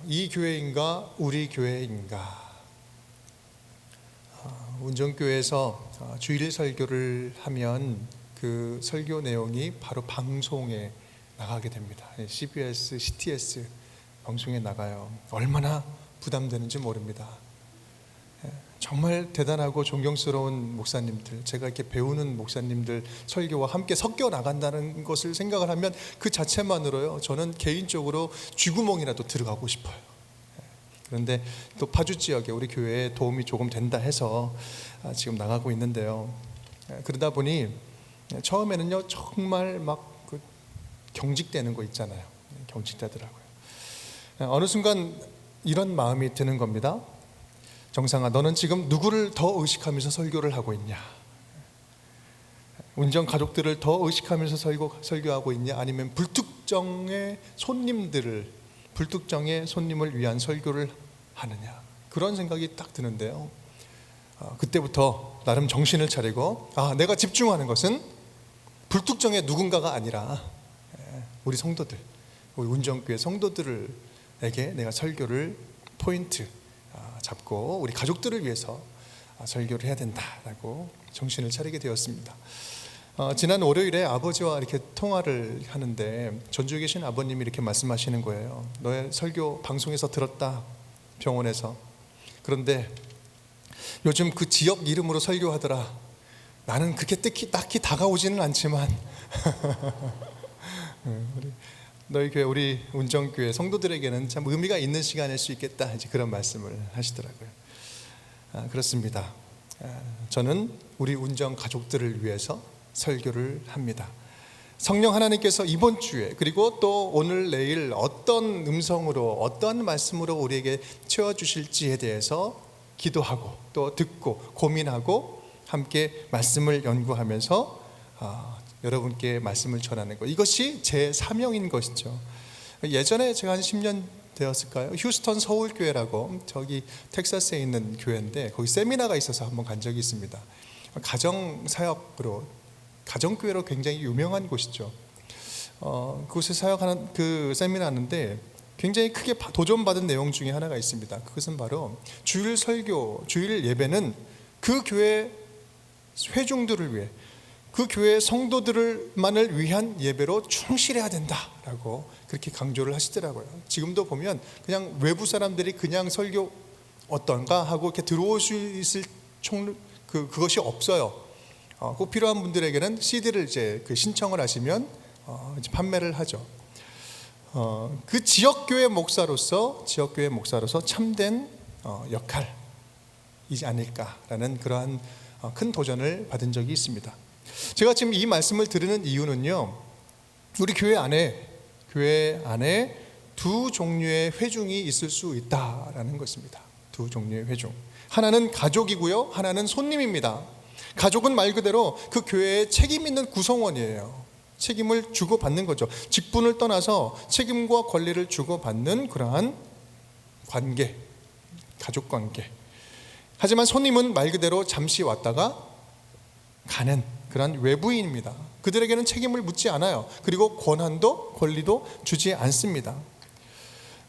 이 교회인가 우리 교회인가. 운정교회에서 주일 설교를 하면 그 설교 내용이 바로 방송에 나가게 됩니다. CBS, CTS 방송에 나가요. 얼마나 부담되는지 모릅니다. 정말 대단하고 존경스러운 목사님들, 제가 이렇게 배우는 목사님들 설교와 함께 섞여 나간다는 것을 생각을 하면 그 자체만으로요, 저는 개인적으로 쥐구멍이라도 들어가고 싶어요. 그런데 또 파주 지역에 우리 교회에 도움이 조금 된다 해서 지금 나가고 있는데요. 그러다 보니 처음에는요, 정말 막 경직되는 거 있잖아요. 경직되더라고요. 어느 순간 이런 마음이 드는 겁니다. 정상아, 너는 지금 누구를 더 의식하면서 설교를 하고 있냐? 운정 가족들을 더 의식하면서 설교하고 있냐? 아니면 불특정의 손님을 위한 설교를 하느냐? 그런 생각이 딱 드는데요. 그때부터 나름 정신을 차리고, 내가 집중하는 것은 불특정의 누군가가 아니라 우리 성도들, 우리 운정교회 성도들에게 내가 설교를 포인트 잡고 우리 가족들을 위해서 설교를 해야 된다라고 정신을 차리게 되었습니다. 지난 월요일에 아버지와 이렇게 통화를 하는데 전주에 계신 아버님이 이렇게 말씀하시는 거예요. 너의 설교 방송에서 들었다, 병원에서. 그런데 요즘 그 지역 이름으로 설교하더라. 나는 그렇게 딱히 다가오지는 않지만 너희 교회, 우리 운정교회 성도들에게는 참 의미가 있는 시간일 수 있겠다, 이제 그런 말씀을 하시더라고요. 그렇습니다. 저는 우리 운정 가족들을 위해서 설교를 합니다. 성령 하나님께서 이번 주에 그리고 또 오늘 내일 어떤 음성으로 어떤 말씀으로 우리에게 채워주실지에 대해서 기도하고 또 듣고 고민하고 함께 말씀을 연구하면서 여러분께 말씀을 전하는 것, 이것이 제 사명인 것이죠. 예전에 제가 한 10년 되었을까요? 휴스턴 서울교회라고 저기 텍사스에 있는 교회인데 거기 세미나가 있어서 한번 간 적이 있습니다. 가정사역으로, 가정교회로 굉장히 유명한 곳이죠. 그곳에 사역하는 그 세미나인데 굉장히 크게 도전받은 내용 중에 하나가 있습니다. 그것은 바로 주일 설교, 주일 예배는 그 교회 회중들을 위해, 그 교회 성도들만을 위한 예배로 충실해야 된다라고 그렇게 강조를 하시더라고요. 지금도 보면 그냥 외부 사람들이 그냥 설교 어떤가 하고 이렇게 들어올 수 있을 그것이 없어요. 꼭 필요한 분들에게는 CD를 이제 신청을 하시면 이제 판매를 하죠. 그 지역교회 목사로서 참된 역할이지 않을까라는 그러한 큰 도전을 받은 적이 있습니다. 제가 지금 이 말씀을 드리는 이유는요, 우리 교회 안에 두 종류의 회중이 있을 수 있다라는 것입니다. 두 종류의 회중. 하나는 가족이고요, 하나는 손님입니다. 가족은 말 그대로 그 교회의 책임 있는 구성원이에요. 책임을 주고받는 거죠. 직분을 떠나서 책임과 권리를 주고받는 그러한 관계, 가족 관계. 하지만 손님은 말 그대로 잠시 왔다가 가는 그런 외부인입니다. 그들에게는 책임을 묻지 않아요. 그리고 권리도 주지 않습니다.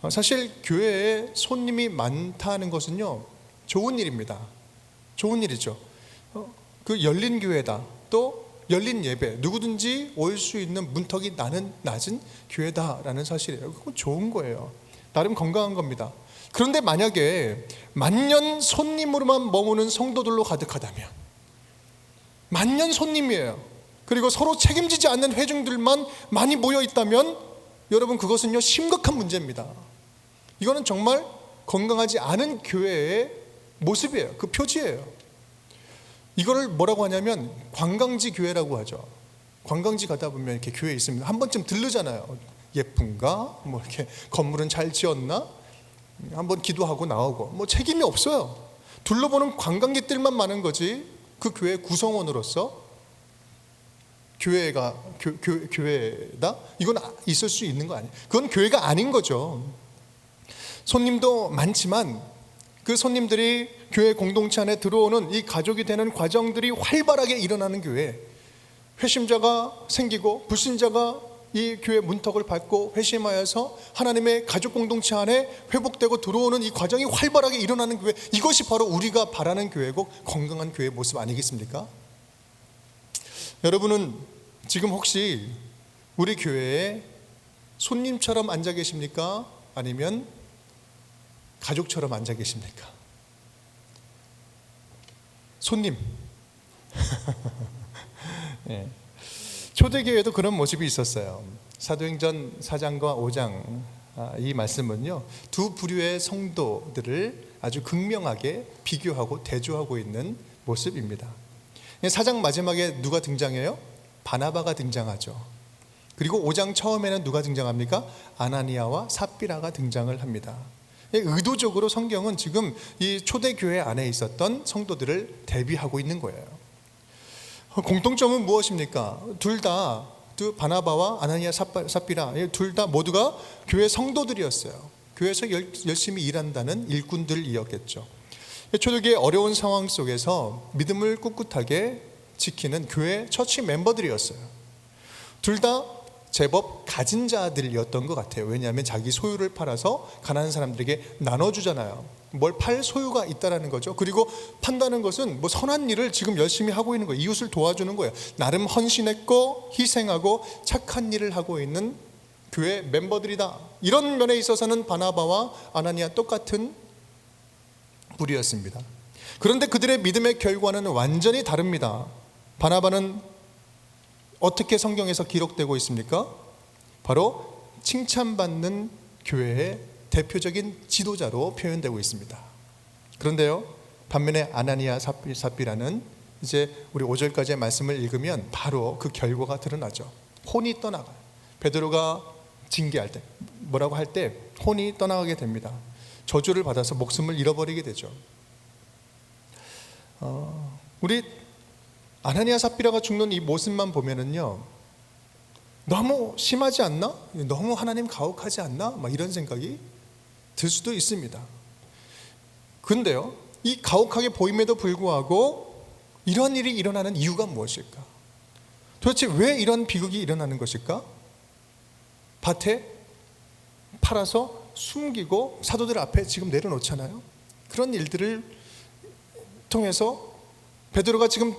사실 교회에 손님이 많다는 것은요, 좋은 일입니다. 좋은 일이죠. 그 열린 교회다, 또 열린 예배, 누구든지 올 수 있는 문턱이 낮은 교회다라는 사실이에요. 그건 좋은 거예요. 나름 건강한 겁니다. 그런데 만약에 만년 손님으로만 머무는 성도들로 가득하다면, 만년 손님이에요. 그리고 서로 책임지지 않는 회중들만 많이 모여 있다면, 여러분, 그것은요, 심각한 문제입니다. 이거는 정말 건강하지 않은 교회의 모습이에요. 그 표지예요. 이거를 뭐라고 하냐면 관광지 교회라고 하죠. 관광지 가다 보면 이렇게 교회 있으면 한 번쯤 들르잖아요. 예쁜가? 뭐 이렇게 건물은 잘 지었나? 한번 기도하고 나오고, 뭐 책임이 없어요. 둘러보는 관광객들만 많은 거지, 그 교회 구성원으로서 교회다? 이건 있을 수 있는 거 아니에요. 그건 교회가 아닌 거죠. 손님도 많지만 그 손님들이 교회 공동체 안에 들어오는 이 가족이 되는 과정들이 활발하게 일어나는 교회, 회심자가 생기고 불신자가 이 교회 문턱을 밟고 회심하여서 하나님의 가족 공동체 안에 회복되고 들어오는 이 과정이 활발하게 일어나는 교회, 이것이 바로 우리가 바라는 교회고 건강한 교회의 모습 아니겠습니까? 여러분은 지금 혹시 우리 교회에 손님처럼 앉아 계십니까? 아니면 가족처럼 앉아 계십니까? 손님. 네. 초대교회도 그런 모습이 있었어요. 사도행전 4장과 5장 이 말씀은요, 두 부류의 성도들을 아주 극명하게 비교하고 대조하고 있는 모습입니다. 4장 마지막에 누가 등장해요? 바나바가 등장하죠. 그리고 5장 처음에는 누가 등장합니까? 아나니아와 삽비라가 등장을 합니다. 의도적으로 성경은 지금 이 초대교회 안에 있었던 성도들을 대비하고 있는 거예요. 공통점은 무엇입니까? 둘 다 바나바와 아나니아 삽비라 둘 다 모두가 교회 성도들이었어요. 교회에서 열심히 일한다는 일꾼들이었겠죠. 초대교회의 어려운 상황 속에서 믿음을 꿋꿋하게 지키는 교회 처치 멤버들이었어요. 둘 다 제법 가진 자들이었던 것 같아요. 왜냐하면 자기 소유를 팔아서 가난한 사람들에게 나눠주잖아요. 뭘 팔 소유가 있다라는 거죠. 그리고 판다는 것은 뭐 선한 일을 지금 열심히 하고 있는 거예요. 이웃을 도와주는 거예요. 나름 헌신했고 희생하고 착한 일을 하고 있는 교회 멤버들이다. 이런 면에 있어서는 바나바와 아나니아 똑같은 부류였습니다. 그런데 그들의 믿음의 결과는 완전히 다릅니다. 바나바는 어떻게 성경에서 기록되고 있습니까? 바로 칭찬받는 교회의 대표적인 지도자로 표현되고 있습니다. 그런데요, 반면에 아나니아 삽비라는 이제 우리 5절까지의 말씀을 읽으면 바로 그 결과가 드러나죠. 혼이 떠나가요. 베드로가 징계할 때, 뭐라고 할 때 혼이 떠나가게 됩니다. 저주를 받아서 목숨을 잃어버리게 되죠. 우리 아나니아 삽비라가 죽는 이 모습만 보면은요, 너무 심하지 않나? 너무 하나님 가혹하지 않나? 막 이런 생각이 들 수도 있습니다. 그런데요, 이 가혹하게 보임에도 불구하고 이런 일이 일어나는 이유가 무엇일까? 도대체 왜 이런 비극이 일어나는 것일까? 밭에 팔아서 숨기고 사도들 앞에 지금 내려놓잖아요. 그런 일들을 통해서 베드로가 지금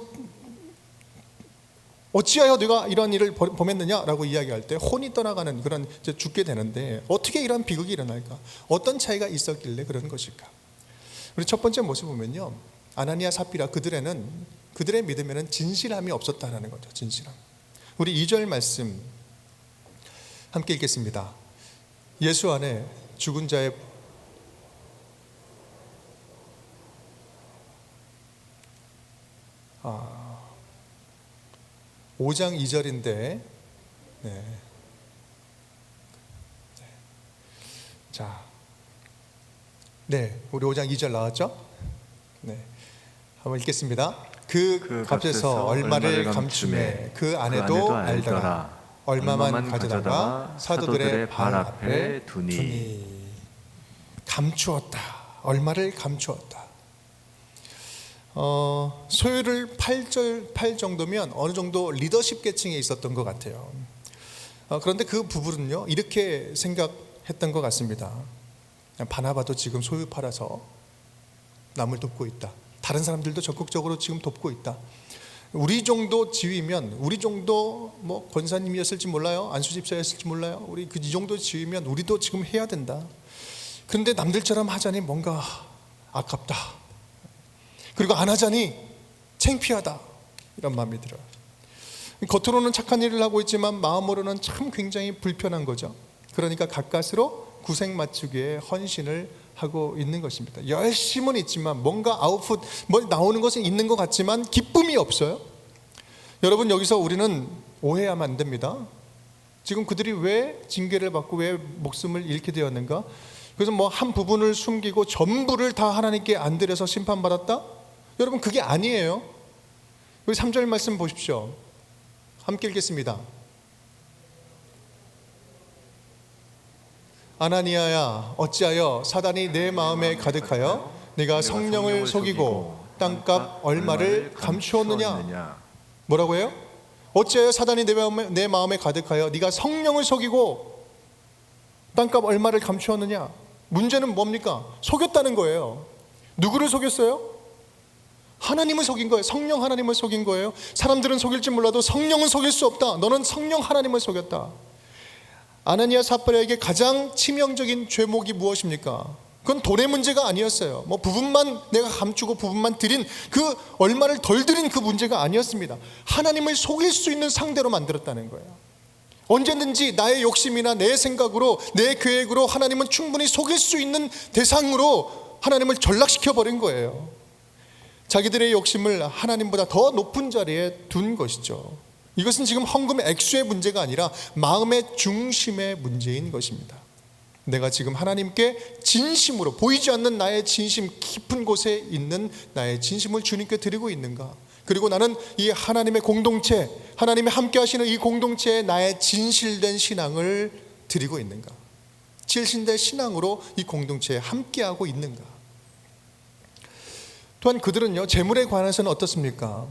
어찌하여 네가 이런 일을 범했느냐라고 이야기할 때 혼이 떠나가는 그런 이제 죽게 되는데, 어떻게 이런 비극이 일어날까? 어떤 차이가 있었길래 그런 것일까? 우리 첫 번째 모습 보면요, 아나니아 삽비라 그들의 믿음에는 진실함이 없었다는 거죠. 진실함. 우리 2절 말씀 함께 읽겠습니다. 예수 안에 죽은 자의 5장 2절인데, 네. 자, 네, 우리 5장 2절 나왔죠? 네, 한번 읽겠습니다. 그 값에서 얼마를 감추매 그 아내도 알더라. 얼마만 가져다가 사도들의 발 앞에 두니. 감추었다. 얼마를 감추었다. 소유를 팔 정도면 어느 정도 리더십 계층에 있었던 것 같아요. 그런데 그 부부는요, 이렇게 생각했던 것 같습니다. 바나바도 지금 소유 팔아서 남을 돕고 있다. 다른 사람들도 적극적으로 지금 돕고 있다. 우리 정도 지위면, 우리 정도 뭐 권사님이었을지 몰라요, 안수집사였을지 몰라요, 우리 이 정도 지위면 우리도 지금 해야 된다. 그런데 남들처럼 하자니 뭔가 아깝다. 그리고 안 하자니 창피하다. 이런 마음이 들어요. 겉으로는 착한 일을 하고 있지만 마음으로는 참 굉장히 불편한 거죠. 그러니까 가까스로 구색 맞추기에 헌신을 하고 있는 것입니다. 열심은 있지만 뭔가 아웃풋, 뭐 나오는 것은 있는 것 같지만 기쁨이 없어요. 여러분, 여기서 우리는 오해하면 안 됩니다. 지금 그들이 왜 징계를 받고 왜 목숨을 잃게 되었는가? 그래서 뭐 한 부분을 숨기고 전부를 다 하나님께 안 드려서 심판받았다? 여러분, 그게 아니에요. 여기 3절 말씀 보십시오. 함께 읽겠습니다. 아나니아야, 어찌하여 사단이 내 마음에 가득하여 네가 성령을 속이고 땅값 얼마를 감추었느냐? 뭐라고 해요? 어찌하여 사단이 내 마음에 가득하여 네가 성령을 속이고 땅값 얼마를 감추었느냐? 문제는 뭡니까? 속였다는 거예요. 누구를 속였어요? 하나님을 속인 거예요. 성령 하나님을 속인 거예요. 사람들은 속일지 몰라도 성령은 속일 수 없다. 너는 성령 하나님을 속였다. 아나니아 삽비라에게 가장 치명적인 죄목이 무엇입니까? 그건 돈의 문제가 아니었어요. 뭐 부분만 내가 감추고 부분만 드린 그 얼마를 덜 드린 그 문제가 아니었습니다. 하나님을 속일 수 있는 상대로 만들었다는 거예요. 언제든지 나의 욕심이나 내 생각으로 내 계획으로 하나님은 충분히 속일 수 있는 대상으로 하나님을 전락시켜 버린 거예요. 자기들의 욕심을 하나님보다 더 높은 자리에 둔 것이죠. 이것은 지금 헌금의 액수의 문제가 아니라 마음의 중심의 문제인 것입니다. 내가 지금 하나님께 진심으로 보이지 않는 나의 진심, 깊은 곳에 있는 나의 진심을 주님께 드리고 있는가? 그리고 나는 이 하나님의 공동체, 하나님의 함께 하시는 이 공동체에 나의 진실된 신앙을 드리고 있는가? 진실된 신앙으로 이 공동체에 함께하고 있는가? 또한 그들은요, 재물에 관해서는 어떻습니까?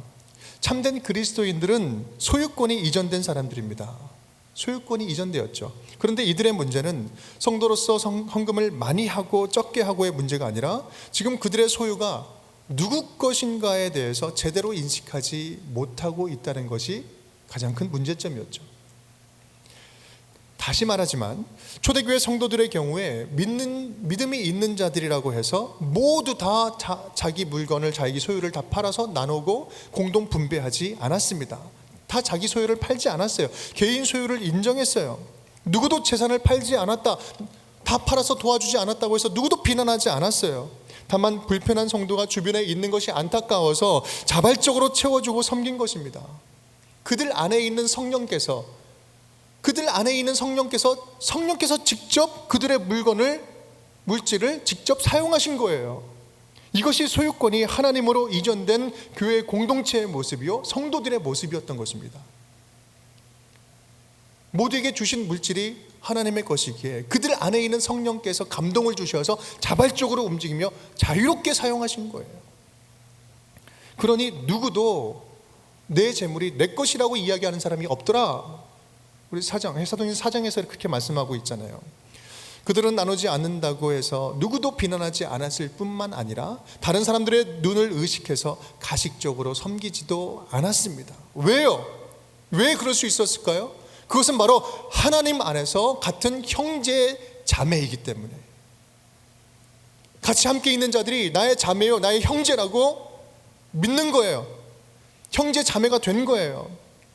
참된 그리스도인들은 소유권이 이전된 사람들입니다. 소유권이 이전되었죠. 그런데 이들의 문제는 성도로서 헌금을 많이 하고 적게 하고의 문제가 아니라 지금 그들의 소유가 누구 것인가에 대해서 제대로 인식하지 못하고 있다는 것이 가장 큰 문제점이었죠. 다시 말하지만 초대교회 성도들의 경우에 믿음이 있는 자들이라고 해서 모두 다 자기 물건을, 자기 소유를 다 팔아서 나누고 공동 분배하지 않았습니다. 다 자기 소유를 팔지 않았어요. 개인 소유를 인정했어요. 누구도 재산을 팔지 않았다, 다 팔아서 도와주지 않았다고 해서 누구도 비난하지 않았어요. 다만 불편한 성도가 주변에 있는 것이 안타까워서 자발적으로 채워주고 섬긴 것입니다. 그들 안에 있는 성령께서 직접 그들의 물질을 직접 사용하신 거예요. 이것이 소유권이 하나님으로 이전된 교회 공동체의 모습이요, 성도들의 모습이었던 것입니다. 모두에게 주신 물질이 하나님의 것이기에 그들 안에 있는 성령께서 감동을 주셔서 자발적으로 움직이며 자유롭게 사용하신 거예요. 그러니 누구도 내 재물이 내 것이라고 이야기하는 사람이 없더라. 우리 사도행전 4장에서 그렇게 말씀하고 있잖아요. 그들은 나누지 않는다고 해서 누구도 비난하지 않았을 뿐만 아니라 다른 사람들의 눈을 의식해서 가식적으로 섬기지도 않았습니다. 왜요? 왜 그럴 수 있었을까요? 그것은 바로 하나님 안에서 같은 형제 자매이기 때문에, 같이 함께 있는 자들이 나의 자매요, 나의 형제라고 믿는 거예요. 형제 자매가 된 거예요.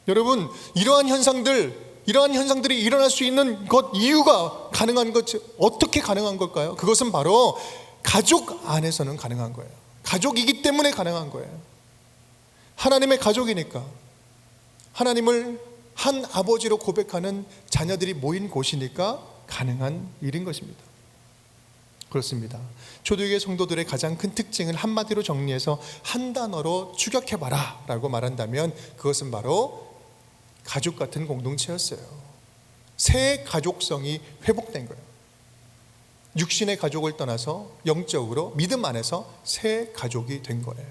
여러분, 이러한 현상들이 일어날 수 있는 것, 이유가 가능한 것, 어떻게 가능한 걸까요? 그것은 바로 가족 안에서는 가능한 거예요. 가족이기 때문에 가능한 거예요. 하나님의 가족이니까, 하나님을 한 아버지로 고백하는 자녀들이 모인 곳이니까 가능한 일인 것입니다. 그렇습니다. 초대교회 성도들의 가장 큰 특징을 한마디로 정리해서 한 단어로 추격해봐라 라고 말한다면 그것은 바로 가족 같은 공동체였어요. 새 가족성이 회복된 거예요. 육신의 가족을 떠나서 영적으로 믿음 안에서 새 가족이 된 거예요.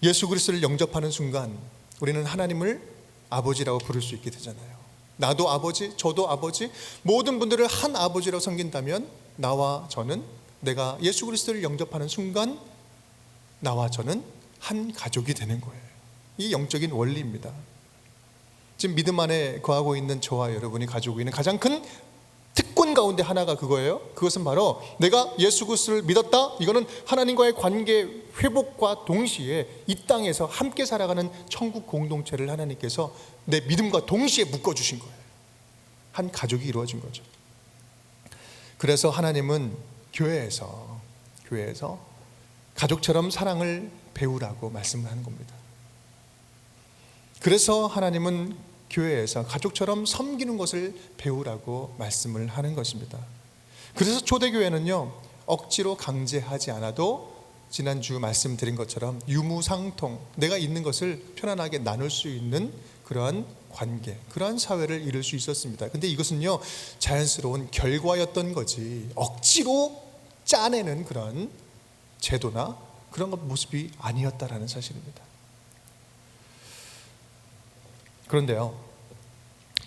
예수 그리스도를 영접하는 순간 우리는 하나님을 아버지라고 부를 수 있게 되잖아요. 나도 아버지, 저도 아버지, 모든 분들을 한 아버지로 섬긴다면 나와 저는, 내가 예수 그리스도를 영접하는 순간 나와 저는 한 가족이 되는 거예요. 이 영적인 원리입니다. 지금 믿음 안에 거하고 있는 저와 여러분이 가지고 있는 가장 큰 특권 가운데 하나가 그거예요. 그것은 바로 내가 예수 그리스도를 믿었다, 이거는 하나님과의 관계 회복과 동시에 이 땅에서 함께 살아가는 천국 공동체를 하나님께서 내 믿음과 동시에 묶어주신 거예요. 한 가족이 이루어진 거죠. 그래서 하나님은 교회에서 가족처럼 사랑을 배우라고 말씀을 하는 겁니다. 그래서 하나님은 교회에서 가족처럼 섬기는 것을 배우라고 말씀을 하는 것입니다. 그래서 초대교회는요, 억지로 강제하지 않아도 지난주 말씀드린 것처럼 유무상통, 내가 있는 것을 편안하게 나눌 수 있는 그러한 관계, 그러한 사회를 이룰 수 있었습니다. 근데 이것은요, 자연스러운 결과였던 거지 억지로 짜내는 그런 제도나 그런 모습이 아니었다라는 사실입니다. 그런데요,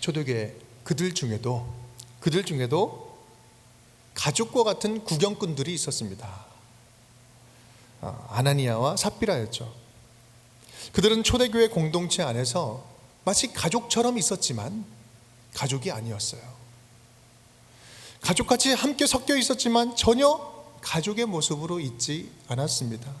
초대교회 그들 중에도 가족과 같은 구경꾼들이 있었습니다. 아나니아와 삽비라였죠. 그들은 초대교회 공동체 안에서 마치 가족처럼 있었지만 가족이 아니었어요. 가족같이 함께 섞여 있었지만 전혀 가족의 모습으로 있지 않았습니다.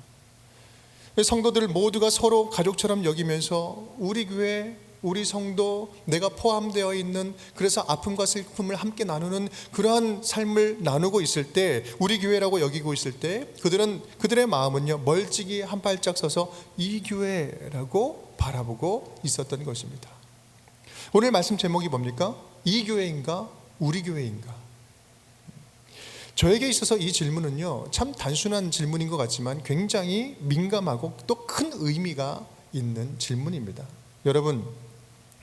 성도들 모두가 서로 가족처럼 여기면서 우리 교회, 우리 성도, 내가 포함되어 있는, 그래서 아픔과 슬픔을 함께 나누는 그러한 삶을 나누고 있을 때, 우리 교회라고 여기고 있을 때 그들의 마음은요, 멀찍이 한 발짝 서서 이 교회라고 바라보고 있었던 것입니다. 오늘 말씀 제목이 뭡니까? 이 교회인가? 우리 교회인가? 저에게 있어서 이 질문은요, 참 단순한 질문인 것 같지만 굉장히 민감하고 또 큰 의미가 있는 질문입니다.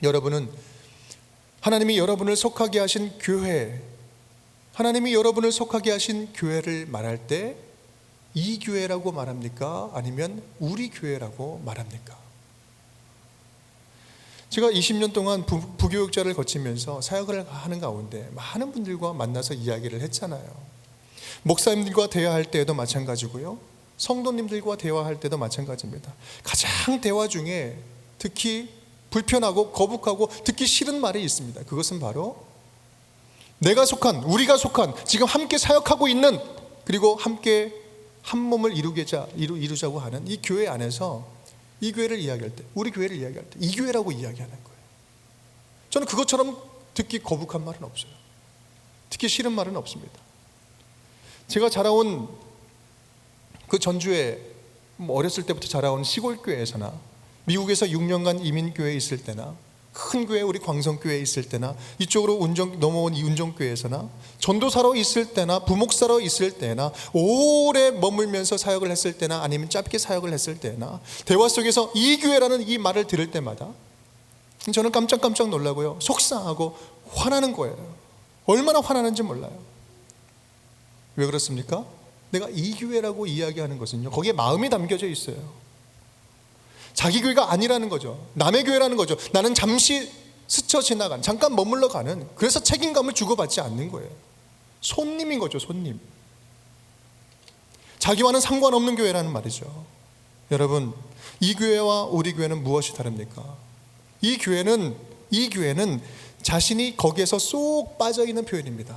여러분은 하나님이 여러분을 속하게 하신 교회, 하나님이 여러분을 속하게 하신 교회를 말할 때 이 교회라고 말합니까? 아니면 우리 교회라고 말합니까? 제가 20년 동안 부교육자를 거치면서 사역을 하는 가운데 많은 분들과 만나서 이야기를 했잖아요. 목사님들과 대화할 때에도 마찬가지고요, 성도님들과 대화할 때도 마찬가지입니다. 가장 대화 중에 특히 불편하고 거북하고 듣기 싫은 말이 있습니다. 그것은 바로 내가 속한, 우리가 속한, 지금 함께 사역하고 있는, 그리고 함께 한 몸을 이루자고 하는 이 교회 안에서 이 교회를 이야기할 때, 우리 교회를 이야기할 때 이 교회라고 이야기하는 거예요. 저는 그것처럼 듣기 거북한 말은 없어요. 듣기 싫은 말은 없습니다. 제가 자라온 그 전주에 어렸을 때부터 자라온 시골교회에서나, 미국에서 6년간 이민교회에 있을 때나, 큰 교회 우리 광성교회에 있을 때나, 이쪽으로 넘어온 이 운정교회에서나, 전도사로 있을 때나, 부목사로 있을 때나, 오래 머물면서 사역을 했을 때나, 아니면 짧게 사역을 했을 때나, 대화 속에서 이 교회라는 이 말을 들을 때마다 저는 깜짝깜짝 놀라고요, 속상하고 화나는 거예요. 얼마나 화나는지 몰라요. 왜 그렇습니까? 내가 이 교회라고 이야기하는 것은요, 거기에 마음이 담겨져 있어요. 자기 교회가 아니라는 거죠. 남의 교회라는 거죠. 나는 잠시 스쳐 지나간, 잠깐 머물러 가는, 그래서 책임감을 주고받지 않는 거예요. 손님인 거죠, 손님. 자기와는 상관없는 교회라는 말이죠. 여러분, 이 교회와 우리 교회는 무엇이 다릅니까? 이 교회는 자신이 거기에서 쏙 빠져있는 표현입니다.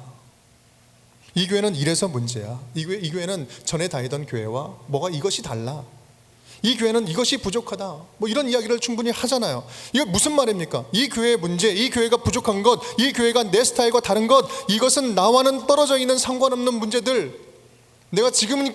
이 교회는 이래서 문제야. 이 교회는 전에 다니던 교회와 뭐가 이것이 달라. 이 교회는 이것이 부족하다. 뭐 이런 이야기를 충분히 하잖아요. 이게 무슨 말입니까? 이 교회의 문제, 이 교회가 부족한 것, 이 교회가 내 스타일과 다른 것, 이것은 나와는 떨어져 있는 상관없는 문제들. 내가 지금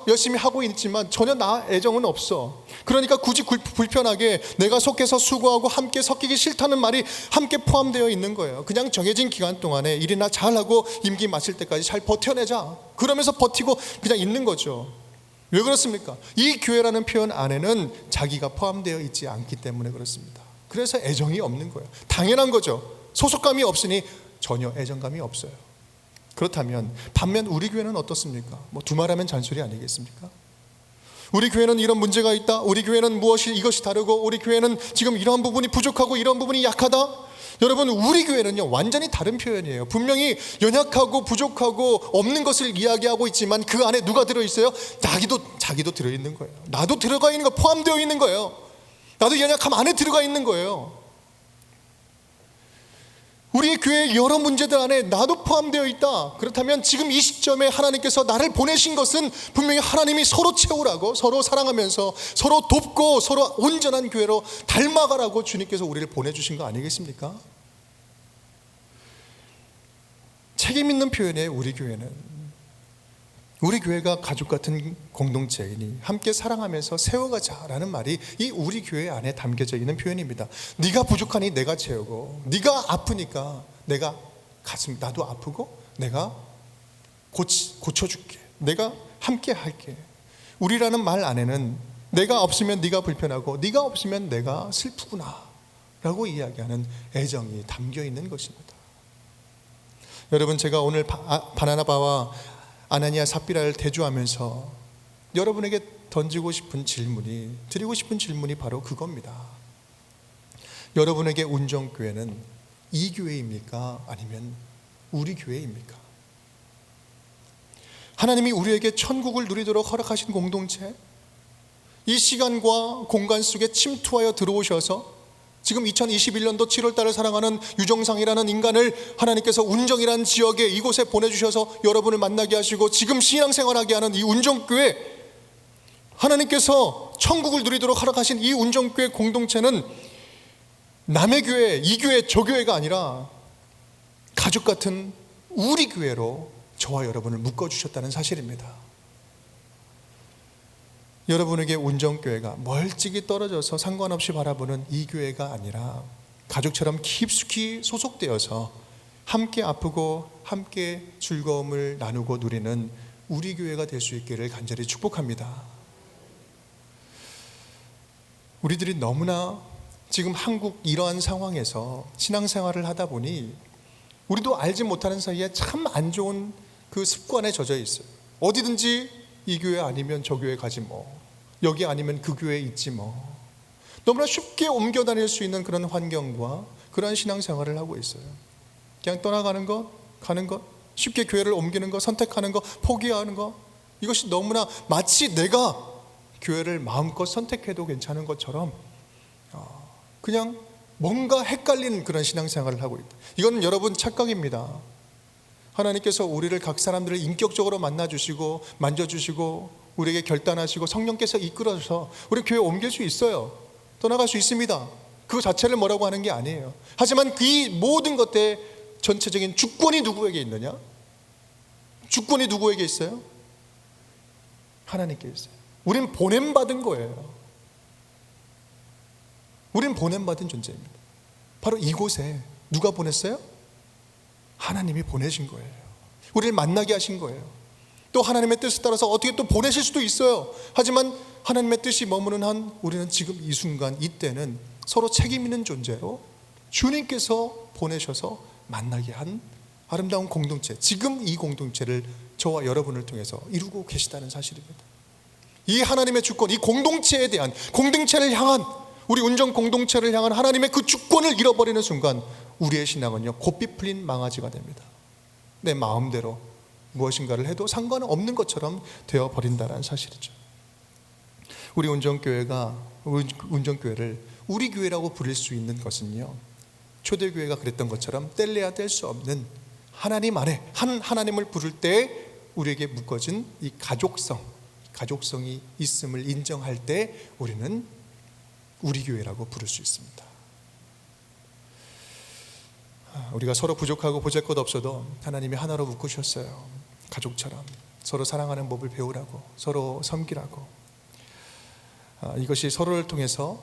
열심히 하고 있지만 전혀 나 애정은 없어. 그러니까 굳이 불편하게 내가 속해서 수고하고 함께 섞이기 싫다는 말이 함께 포함되어 있는 거예요. 그냥 정해진 기간 동안에 일이나 잘하고 임기 마칠 때까지 잘 버텨내자. 그러면서 버티고 그냥 있는 거죠. 왜 그렇습니까? 이 교회라는 표현 안에는 자기가 포함되어 있지 않기 때문에 그렇습니다. 그래서 애정이 없는 거예요. 당연한 거죠. 소속감이 없으니 전혀 애정감이 없어요. 그렇다면 반면 우리 교회는 어떻습니까? 뭐 두말하면 잔소리 아니겠습니까? 우리 교회는 이런 문제가 있다. 우리 교회는 이것이 다르고, 우리 교회는 지금 이런 부분이 부족하고 이런 부분이 약하다. 여러분, 우리 교회는요 완전히 다른 표현이에요. 분명히 연약하고 부족하고 없는 것을 이야기하고 있지만 그 안에 누가 들어있어요? 자기도 들어있는 거예요. 나도 들어가 있는 거, 포함되어 있는 거예요. 나도 연약함 안에 들어가 있는 거예요. 우리 교회의 여러 문제들 안에 나도 포함되어 있다. 그렇다면 지금 이 시점에 하나님께서 나를 보내신 것은 분명히 하나님이 서로 채우라고, 서로 사랑하면서 서로 돕고 서로 온전한 교회로 닮아가라고 주님께서 우리를 보내주신 거 아니겠습니까? 책임 있는 표현의 우리 교회는, 우리 교회가 가족 같은 공동체이니 함께 사랑하면서 세워가자라는 말이 이 우리 교회 안에 담겨져 있는 표현입니다. 네가 부족하니 내가 채우고, 네가 아프니까 나도 아프고 내가 고쳐줄게. 내가 함께 할게. 우리라는 말 안에는 내가 없으면 네가 불편하고 네가 없으면 내가 슬프구나 라고 이야기하는 애정이 담겨 있는 것입니다. 여러분, 제가 오늘 바나바와 아나니아 삽비라를 대조하면서 여러분에게 드리고 싶은 질문이 바로 그겁니다. 여러분에게 운정교회는 이 교회입니까? 아니면 우리 교회입니까? 하나님이 우리에게 천국을 누리도록 허락하신 공동체, 이 시간과 공간 속에 침투하여 들어오셔서 지금 2021년도 7월달을 사랑하는 유정상이라는 인간을 하나님께서 운정이라는 지역에 이곳에 보내주셔서 여러분을 만나게 하시고 지금 신앙생활하게 하는 이 운정교회, 하나님께서 천국을 누리도록 허락하신 이 운정교회 공동체는 남의 교회, 이 교회, 저 교회가 아니라 가족 같은 우리 교회로 저와 여러분을 묶어주셨다는 사실입니다. 여러분에게 운정교회가 멀찍이 떨어져서 상관없이 바라보는 이 교회가 아니라 가족처럼 깊숙이 소속되어서 함께 아프고 함께 즐거움을 나누고 누리는 우리 교회가 될 수 있기를 간절히 축복합니다. 우리들이 너무나 지금 한국 이러한 상황에서 신앙생활을 하다 보니 우리도 알지 못하는 사이에 참 안 좋은 그 습관에 젖어 있어요. 어디든지 이 교회 아니면 저 교회 가지 뭐, 여기 아니면 그 교회에 있지 뭐. 너무나 쉽게 옮겨 다닐 수 있는 그런 환경과 그런 신앙생활을 하고 있어요. 그냥 떠나가는 것, 가는 것, 쉽게 교회를 옮기는 것, 선택하는 것, 포기하는 것, 이것이 너무나 마치 내가 교회를 마음껏 선택해도 괜찮은 것처럼 그냥 뭔가 헷갈리는 그런 신앙생활을 하고 있다. 이건 여러분 착각입니다. 하나님께서 우리를 각 사람들을 인격적으로 만나주시고 만져주시고 우리에게 결단하시고 성령께서 이끌어서 우리 교회 옮길 수 있어요. 떠나갈 수 있습니다. 그 자체를 뭐라고 하는 게 아니에요. 하지만 그 모든 것의 전체적인 주권이 누구에게 있느냐? 주권이 누구에게 있어요? 하나님께 있어요. 우린 보냄받은 거예요. 우린 보냄받은 존재입니다. 바로 이곳에 누가 보냈어요? 하나님이 보내신 거예요. 우리를 만나게 하신 거예요. 또 하나님의 뜻에 따라서 어떻게 또 보내실 수도 있어요. 하지만 하나님의 뜻이 머무는 한 우리는 지금 이 순간 이때는 서로 책임 있는 존재로 주님께서 보내셔서 만나게 한 아름다운 공동체, 지금 이 공동체를 저와 여러분을 통해서 이루고 계시다는 사실입니다. 이 하나님의 주권, 이 공동체에 대한, 공동체를 향한, 우리 운정 공동체를 향한 하나님의 그 주권을 잃어버리는 순간 우리의 신앙은요, 고삐 풀린 망아지가 됩니다. 내 마음대로 무엇인가를 해도 상관은 없는 것처럼 되어버린다는 사실이죠. 우리 운정교회가, 운정교회를 우리 교회라고 부를 수 있는 것은요, 초대교회가 그랬던 것처럼 뗄래야 뗄 수 없는 하나님 안에 한 하나님을 부를 때 우리에게 묶어진 이 가족성이 있음을 인정할 때 우리는 우리 교회라고 부를 수 있습니다. 우리가 서로 부족하고 보잘것없어도 하나님이 하나로 묶으셨어요. 가족처럼 서로 사랑하는 법을 배우라고, 서로 섬기라고. 이것이 서로를 통해서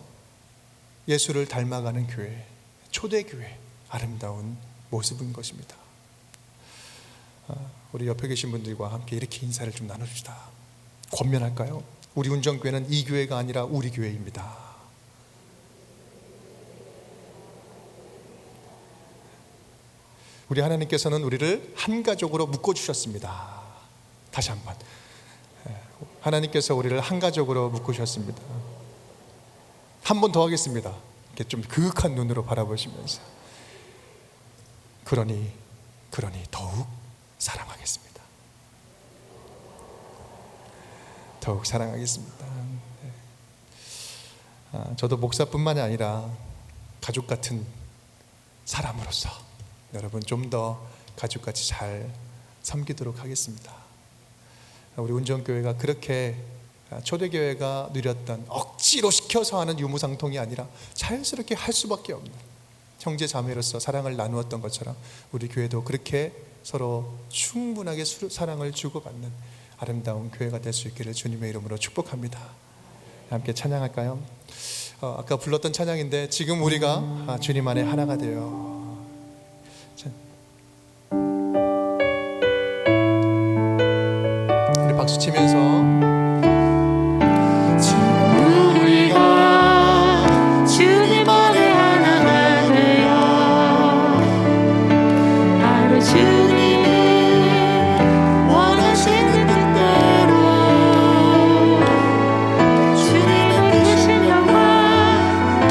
예수를 닮아가는 교회, 초대교회, 아름다운 모습인 것입니다. 우리 옆에 계신 분들과 함께 이렇게 인사를 좀 나눠줍시다. 권면할까요? 우리 운정교회는 이 교회가 아니라 우리 교회입니다. 우리 하나님께서는 우리를 한 가족으로 묶어주셨습니다. 다시 한번, 하나님께서 우리를 한 가족으로 묶으셨습니다. 한 번 더 하겠습니다. 이렇게 좀 그윽한 눈으로 바라보시면서, 그러니 더욱 사랑하겠습니다. 더욱 사랑하겠습니다. 저도 목사뿐만이 아니라 가족 같은 사람으로서 여러분 좀 더 가족같이 잘 섬기도록 하겠습니다. 우리 운정교회가 그렇게 초대교회가 누렸던 억지로 시켜서 하는 유무상통이 아니라 자연스럽게 할 수밖에 없는 형제 자매로서 사랑을 나누었던 것처럼 우리 교회도 그렇게 서로 충분하게 사랑을 주고받는 아름다운 교회가 될 수 있기를 주님의 이름으로 축복합니다. 함께 찬양할까요? 아까 불렀던 찬양인데 지금 우리가 주님 안에 하나가 되어, 우리 박수 치면서 지금 우리가 주님 안에 하나가 되어 바로 주님이 원하시는 뜻대로 주님의 크신 영광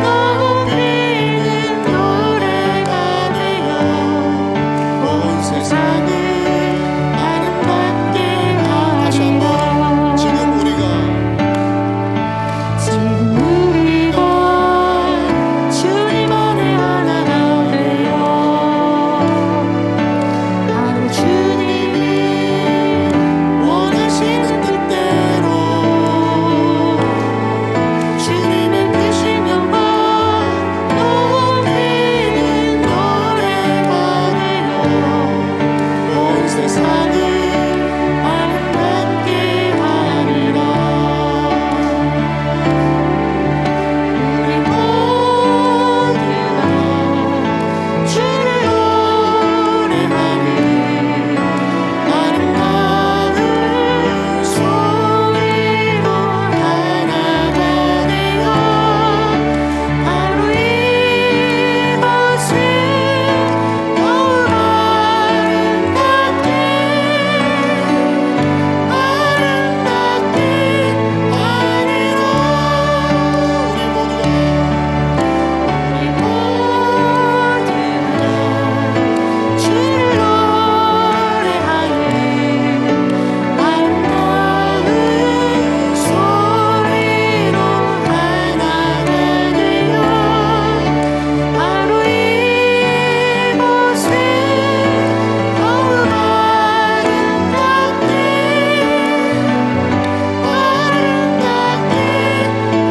높이는 세상을 아름답게 하리라. 우리 모두가 주를 노래하는 아름다운 소리로 하나가 되어 바로 이곳을 더욱 아름답게 하리라. 우리 모두가 주를 노래하는 아름다운 소리로 하나가 되어 바로 이곳을 더욱 아름답게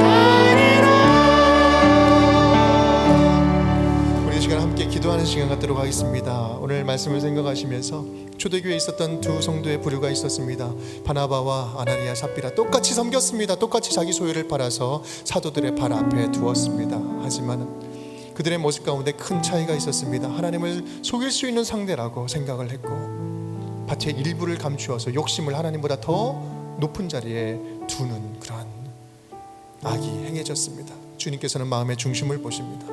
하리라. 우리 이 시간 함께 기도하는 시간 갖도록 하겠습니다. 오늘 말씀을 생각하시면서 초대교회에 있었던 두 성도의 부류가 있었습니다. 바나바와 아나니아 삽비라 똑같이 섬겼습니다. 똑같이 자기 소유를 팔아서 사도들의 발 앞에 두었습니다. 하지만 그들의 모습 가운데 큰 차이가 있었습니다. 하나님을 속일 수 있는 상대라고 생각을 했고 밭의 일부를 감추어서 욕심을 하나님보다 더 높은 자리에 두는 그러한 악이 행해졌습니다. 주님께서는 마음의 중심을 보십니다.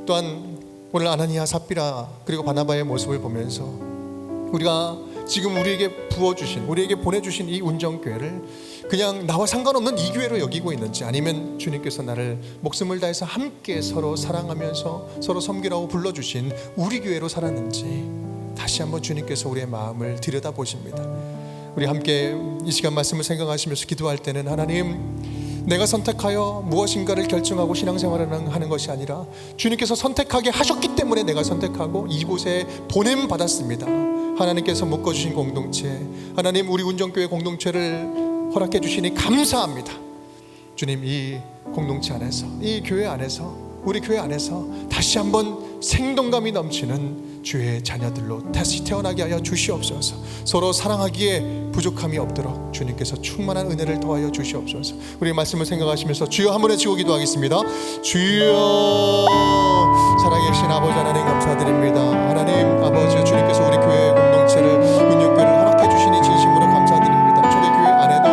또한 오늘 아나니아 삽비라 그리고 바나바의 모습을 보면서 우리가 지금 우리에게 부어주신, 우리에게 보내주신 이 운정교회를 그냥 나와 상관없는 이 교회로 여기고 있는지, 아니면 주님께서 나를 목숨을 다해서 함께 서로 사랑하면서 서로 섬기라고 불러주신 우리 교회로 살았는지 다시 한번 주님께서 우리의 마음을 들여다보십니다. 우리 함께 이 시간 말씀을 생각하시면서 기도할 때는 하나님, 내가 선택하여 무엇인가를 결정하고 신앙생활을 하는 것이 아니라 주님께서 선택하게 하셨기 때문에 내가 선택하고 이곳에 보냄받았습니다. 하나님께서 묶어주신 공동체, 하나님 우리 운정교회 공동체를 허락해 주시니 감사합니다. 주님, 이 공동체 안에서, 이 교회 안에서, 우리 교회 안에서 다시 한번 생동감이 넘치는 주의 자녀들로 다시 태어나게 하여 주시옵소서. 서로 사랑하기에 부족함이 없도록 주님께서 충만한 은혜를 더하여 주시옵소서. 우리 말씀을 생각하시면서 주여 한번 외치고 기도하겠습니다. 주여, 살아계신 아버지 하나님 감사드립니다. 하나님 아버지, 주님께서 우리 교회 공동체를, 운영교회를 허락해 주시니 진심으로 감사드립니다. 초대교회 안에도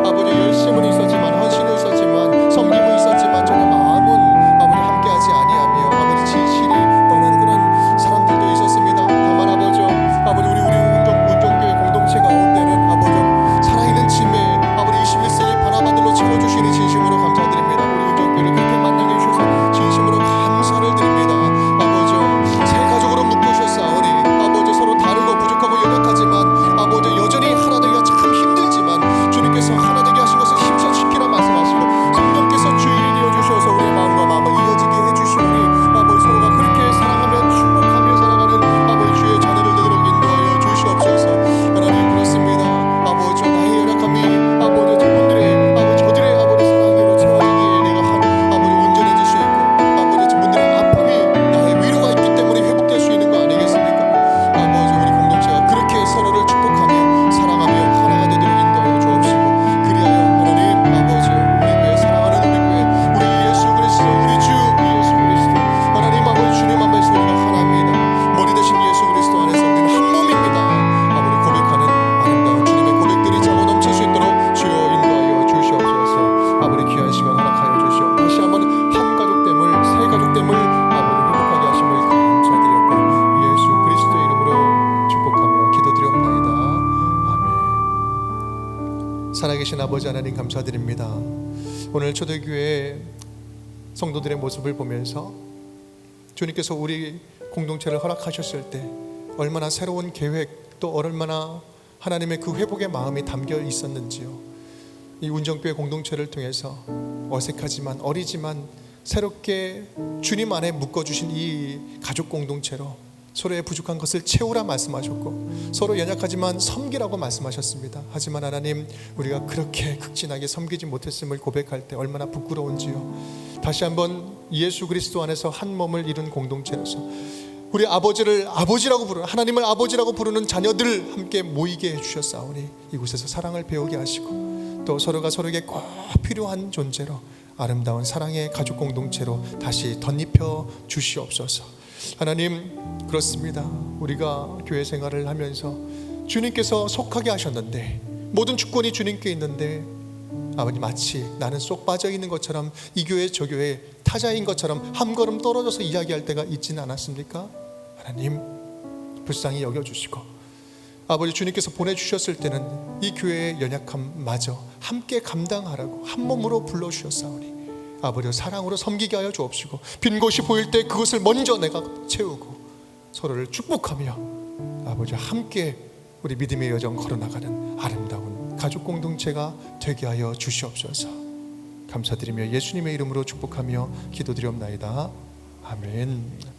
아버지 열심은 있었지만, 헌신은 있었지만, 섬김은 있었지만 전혀 마음은 아버지 함께하지 아니하며 아버지 진실이 떠나는 그런 사람들도 있었습니다. 다만 아버지 우리 운정교회 공동체 가운데는 아버지 살아있는 짐에 아버지 21세기 바나바들로 채워주시니 진심으로 감사드립니다. 우리 운정교회를 그렇게 만나게 해주셔서 진심으로 감사를 드립니다. 아버지 새 가족으로 묶으셨사오니 아버지 서로 다르고 부족하고 연약하지만 아버지 여전히 하나 되기가 참 힘들지만 주님께서 하나 되게 하신 것을 힘써 지키라 말씀하시고 성령께서 주인이 되어 주셔서 우리의 마음과 마음을 이어지게 해주시오니 아버지 서로가 그렇게 사랑하며 축복하며 살아가는 아버지 주의 자녀를 되도록 인도하여 주시옵소서. 하나님, 그렇습니다. 아버지 나의 연약함이 아버지 저들의 아버지 사랑으로 채워지기에 내가 아버지 온전해질 수 있고 아버지 저분들의 아픔이 나의 위로가 있기 때문에 회복될 수 있는 거 아니겠습니까? 아버지 우리 공동체가 그렇게 서로를 축복하며 사랑하며 하나가 되도록 인도하여 주옵시고, 그리하여 하나님 아버지 우리 교회, 사랑하는 우리 교회, 우리 예수 그리스도, 우리 주 예수 그리스도, 하나님 아버지 주님 앞에서 우리가 하나입니다. 머리 대신 예수 그리스도 안에서 우리는 한 몸입니다. 아버지 고백하는 아름다운 주님의 고백들이 차고 넘칠 수 있도록 주여 인도하여 주시옵소서. 아버지 귀한 시간 허락하여 주시오. 다시 한번 한 가족됨을, 새 가족됨을 아버지 회복하게 하심을 감사드렸고 예수 그리스도의 이름으로 축복하며 기도드리옵나이다. 아멘. 살아계신 아버지 하나님 감사드립니다. 오늘 초대교회 성도들의 모습을 보면서 주님께서 우리 공동체를 허락하셨을 때 얼마나 새로운 계획, 또 얼마나 하나님의 그 회복의 마음이 담겨 있었는지요. 이 운정교회 공동체를 통해서 어색하지만 어리지만 새롭게 주님 안에 묶어주신 이 가족 공동체로 서로의 부족한 것을 채우라 말씀하셨고 서로 연약하지만 섬기라고 말씀하셨습니다. 하지만 하나님, 우리가 그렇게 극진하게 섬기지 못했음을 고백할 때 얼마나 부끄러운지요. 다시 한번 예수 그리스도 안에서 한 몸을 이룬 공동체로서 우리 아버지를 아버지라고 부르는, 하나님을 아버지라고 부르는 자녀들 함께 모이게 해주셨사오니 이곳에서 사랑을 배우게 하시고 또 서로가 서로에게 꼭 필요한 존재로 아름다운 사랑의 가족 공동체로 다시 덧입혀 주시옵소서. 하나님, 그렇습니다. 우리가 교회 생활을 하면서 주님께서 속하게 하셨는데, 모든 주권이 주님께 있는데 아버님, 마치 나는 쏙 빠져 있는 것처럼, 이 교회 저 교회 타자인 것처럼 한 걸음 떨어져서 이야기할 때가 있지는 않았습니까? 하나님, 불쌍히 여겨주시고 아버지, 주님께서 보내주셨을 때는 이 교회의 연약함마저 함께 감당하라고 한 몸으로 불러주셨사오니 아버지, 사랑으로 섬기게 하여 주옵시고 빈 곳이 보일 때 그것을 먼저 내가 채우고 서로를 축복하며 아버지, 함께 우리 믿음의 여정 걸어나가는 아름다운 가족 공동체가 되게 하여 주시옵소서. 감사드리며 예수님의 이름으로 축복하며 기도드리옵나이다. 아멘.